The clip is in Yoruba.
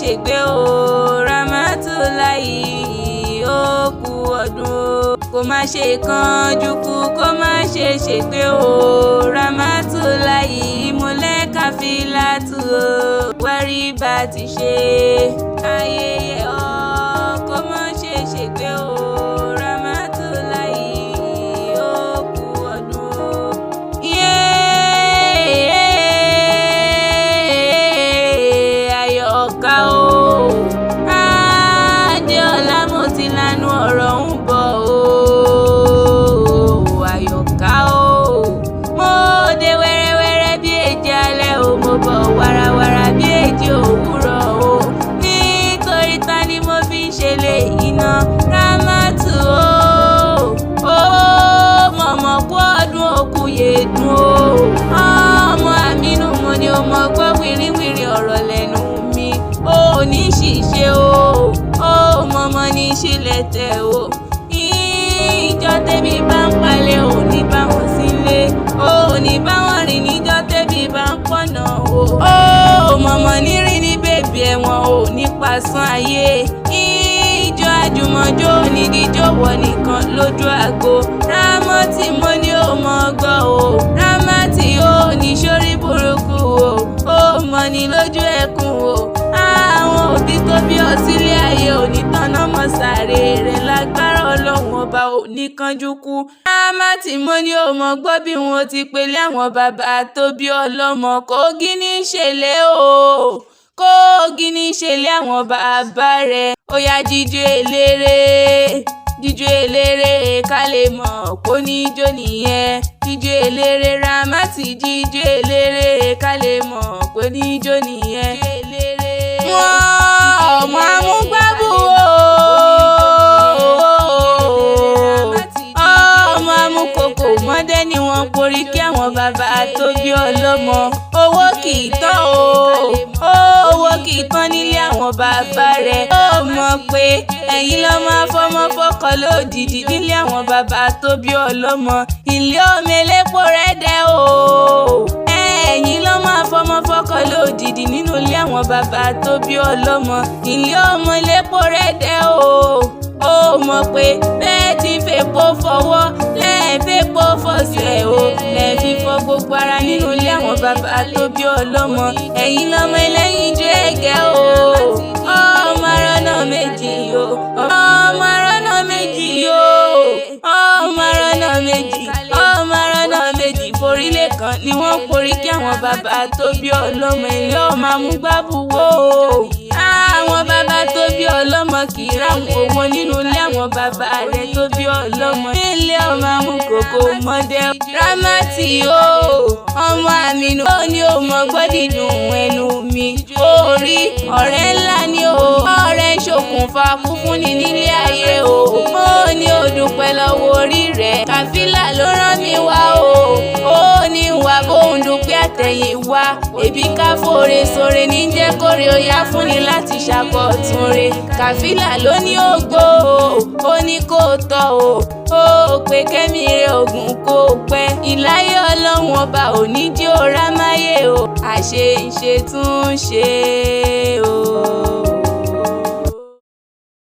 ṣègbé o Rámátùláì ó kú ọdún o. Kó má ṣe kánjú kú, kó má ṣe ṣègbé o Rámátùláì ìmùlẹ̀ káfílátù o. Wárí bá ti ṣe ayẹyẹ ọ kó má ṣe ṣègbé o Rámátùláì ó kú ọdún o. Àyọ̀ká o Adéọlá mo ti lanu ọ̀rọ̀ ń bọ̀ o. Àyọ̀ká o mo dé wẹ́rẹ́wẹ́rẹ́ bí èjì alẹ́ o, mo bọ̀ wàràwàrà bí èjì òwúrọ̀ o. Nítorí ta ni mo fi ń ṣe léyìí ná Rámátù o mọ̀mọ́ kú ọdún òkú yèdùn o. Ọmọ Àmínú mo ní o mọ̀ gbọ́ wìrìwìrì ọ̀rọ̀ lẹ́nu mi ó ní ṣìṣe o mọ̀mọ́ ní ṣílẹ̀ tẹ̀ o. Ìjọ tẹ́bí bá ń palẹ̀ ò ní bá wọn sílé, ò ní bá wọn rìn níjọ́ tẹ́bí bá ń pọ̀nà o. Mọ̀mọ́ ní rí ní bèbí ẹ̀wọ̀n ò ní pàṣán ayé. Ìjọ àjùmọ̀jó onídìjọ́ wọ̀ nìkan lójú àgbo. Rámọ́tì mo ní ó mọ̀ gbọ́ o, Rámátì ó ní sórí burúkú o mọ̀ ní lójú ẹkùn o. Àwọn òbí tó bí ọ sílé ayé ò ní tanná mọ́ sàárè rẹ̀ lágbára Ọlọ́run ọba ò ní kánjú kú. Rámátì mo ní ó mọ̀ gbọ́ bí wọn ti pèlé àwọn bàbá tó bí ọlọ́mọ. Kogi ní ìṣẹ̀lẹ̀ o, Kogi ní ìṣẹ̀lẹ̀ àwọn bàbá rẹ̀. Ó yá jíjó eléré ká lè mọ̀ pó níjó nìyẹn. Jíjó eléré Rámátì jíjó eléré ká lè mọ̀ pó níjó nìyẹn. Ọmọ amúgbábù ọmọ amúkòkò mọ́dé ni wọ́n porí kí àwọn bàbá tó bí ọlọ́mọ. Owó kì í tán owó kì í tán nílé àwọn bàbá rẹ̀. Ó mọ̀ pé ẹ̀yin ló máa fọmọ fọ́kọ lódìdí nílé àwọn bàbá tó bí ọlọ́mọ. Ilé ọmọ elépo rẹ̀ dẹ̀ o. Ẹ̀yin ló máa fọmọ fọ́kọ lódìdí nínú ilé àwọn bàbá tó bí ọlọ́mọ. Ilé ọmọ elépo rẹ̀ dẹ̀ o. Ó mọ̀ pé bẹ́ẹ̀ ti fèpo fọwọ́ lẹ́ẹ̀fẹ́po fọṣẹ̀ o. Lẹ́ẹ̀fi fọ gbogbo ara nínú ilé àwọn bàbá tó bí ọlọ́mọ. Ẹ̀yin lọ́mọ ẹlẹ́yinjú ẹ̀gẹ́ o. Ọmọ arọ́nà méjì o. Ọmọ arọ́nà méjì o. Ọmọ arọ́nà méjì. Ọmọ arọ́nà méjì forílẹ̀ kan ni wọ́n porí kí àwọn bàbá tó bí ọlọ́mọ. Ilé ọmọ amúgbábù wo àwọn bàbá tó bí ọlọ́mọ kì í ráhùn owó nínú ilé àwọn bàbá rẹ̀ tó bí ọlọ́mọ. Ilé ọmọ amúkòkò mọ́dé Rámátì o ọmọ Àmínú ó ní ó mọ̀ gbọ́ dídùn ẹnu mi. Orí ọ̀rẹ́ ńlá ni o, ọ̀rẹ́ ṣokùnfà fúnfún ni nílé ayé o. Mo ní ó dúpẹ́ lọ́wọ́ orí rẹ̀, kàfílà ló rán mi wá o. Ó ní wà bóun dúpẹ́ àtẹ̀yìn wá, èbí ká fòrè sóre ní jẹ́ kórè ó yá fúnni láti ṣàkọ̀tún rẹ̀. Kàfílà ló ní ògbó o, ó ní kó tọ́ o. Ó pé kẹ́mi rẹ̀ ògùn kó pẹ́. Ìláyé Ọlọ́run ọba ò ní jí ó rámáyé o. Àṣe ìṣe tún ṣe o.